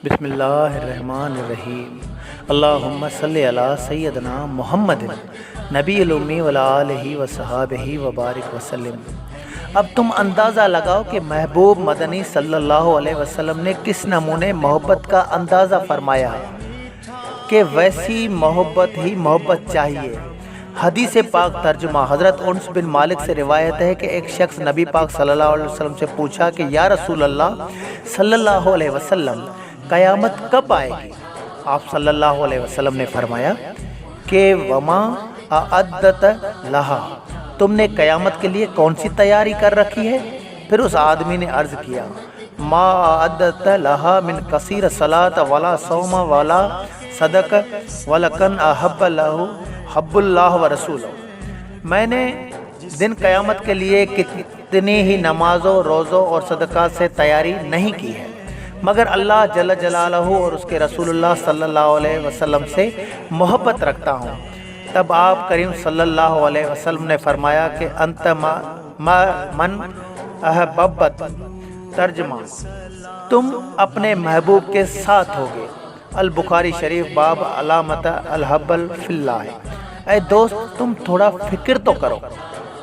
بسم اللہ الرحمن الرحیم اللہم صلی علی سیدنا محمد نبی الامی وعلی آلہ وصحابہ وبارک وسلم۔ اب تم اندازہ لگاؤ کہ محبوب مدنی صلی اللہ علیہ وسلم نے کس نمونے محبت کا اندازہ فرمایا ہے کہ ویسی محبت ہی محبت چاہیے۔ حدیث پاک ترجمہ حضرت انس بن مالک سے روایت ہے کہ ایک شخص نبی پاک صلی اللہ علیہ وسلم سے پوچھا کہ یا رسول اللہ صلی اللہ علیہ وسلم قیامت کب آئے گی؟ آپ صلی اللہ علیہ وسلم نے فرمایا کہ وما اعدت لہا، تم نے قیامت کے لیے کون سی تیاری کر رکھی ہے؟ پھر اس آدمی نے عرض کیا ما اعدت لہا من کثیر صلاۃ ولا صوم ولا صدق ولکن احب اللہ و رسولہ، میں نے دن قیامت کے لیے کتنی ہی نمازوں، روزوں اور صدقات سے تیاری نہیں کی ہے، مگر اللہ جل جلالہ اور اس کے رسول اللہ صلی اللہ علیہ وسلم سے محبت رکھتا ہوں۔ تب آپ کریم صلی اللہ علیہ وسلم نے فرمایا کہ انت من احببت، ترجمہ تم اپنے محبوب کے ساتھ ہوگے۔ البخاری شریف باب علامت الحب فی اللہ۔ اے دوست، تم تھوڑا فکر تو کرو،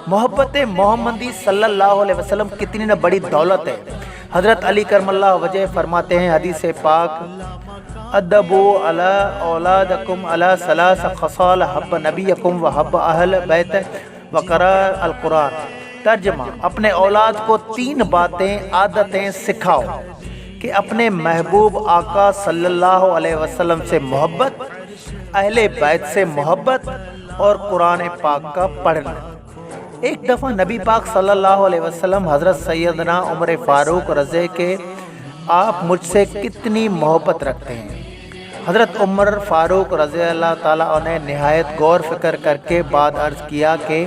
محبت محمدی صلی اللہ علیہ وسلم کتنی نہ بڑی دولت ہے۔ حضرت علی کرم اللہ وجہ فرماتے ہیں حدیث پاک ادبوا علی اولادکم علی ثلاث خصال حب نبیکم وحب اہل بیت وقرا القرآن، ترجمہ اپنے اولاد کو 3 باتیں، عادتیں سکھاؤ کہ اپنے محبوب آقا صلی اللہ علیہ وسلم سے محبت، اہل بیت سے محبت اور قرآن پاک کا پڑھنا۔ ایک دفعہ نبی پاک صلی اللہ علیہ وسلم حضرت سیدنا عمر فاروق رضی کہ آپ مجھ سے کتنی محبت رکھتے ہیں۔ حضرت عمر فاروق رضی اللہ تعالیٰ عنہ نہایت غور فکر کر کے بعد عرض کیا کہ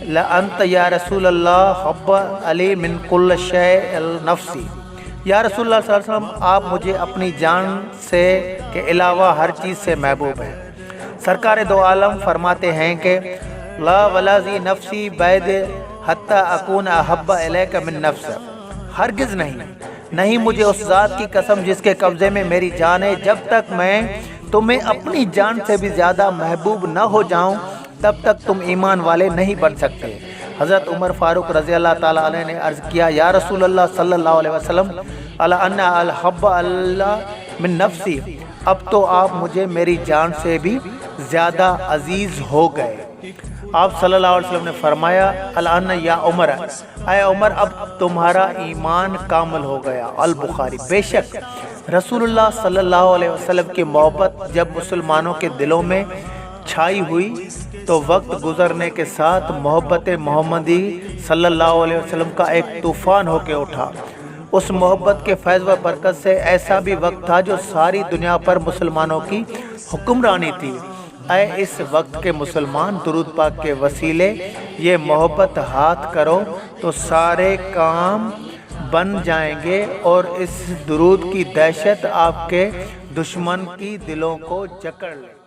لَأَنْتَ یا رسول اللہ حب علی من کل شیء النفسی، یا رسول اللہ صلی اللہ علیہ وسلم آپ مجھے اپنی جان سے کے علاوہ ہر چیز سے محبوب ہیں۔ سرکار دو عالم فرماتے ہیں کہ لا ولازی نفسی بید حتی اکون احب الیک من نفس، ہرگز نہیں مجھے اس ذات کی قسم جس کے قبضے میں میری جان ہے، جب تک میں تمہیں اپنی جان سے بھی زیادہ محبوب نہ ہو جاؤں تب تک تم ایمان والے نہیں بن سکتے۔ حضرت عمر فاروق رضی اللہ تعالیٰ عنہ نے عرض کیا یا رسول اللہ صلی اللہ علیہ وسلم الا ان الحب اللہ من نفسی، اب تو آپ مجھے میری جان سے بھی زیادہ عزیز ہو گئے۔ آپ صلی اللہ علیہ وسلم نے فرمایا الان یا عمر، اے عمر اب تمہارا ایمان کامل ہو گیا۔ البخاری۔ بے شک رسول اللہ صلی اللہ علیہ وسلم کی محبت جب مسلمانوں کے دلوں میں چھائی ہوئی تو وقت گزرنے کے ساتھ محبت محمدی صلی اللہ علیہ وسلم کا ایک طوفان ہو کے اٹھا۔ اس محبت کے فیض و برکت سے ایسا بھی وقت تھا جو ساری دنیا پر مسلمانوں کی حکمرانی تھی۔ اے اس وقت کے مسلمان، درود پاک کے وسیلے یہ محبت ہاتھ کرو تو سارے کام بن جائیں گے اور اس درود کی دہشت آپ کے دشمن کی دلوں کو جکڑ لے۔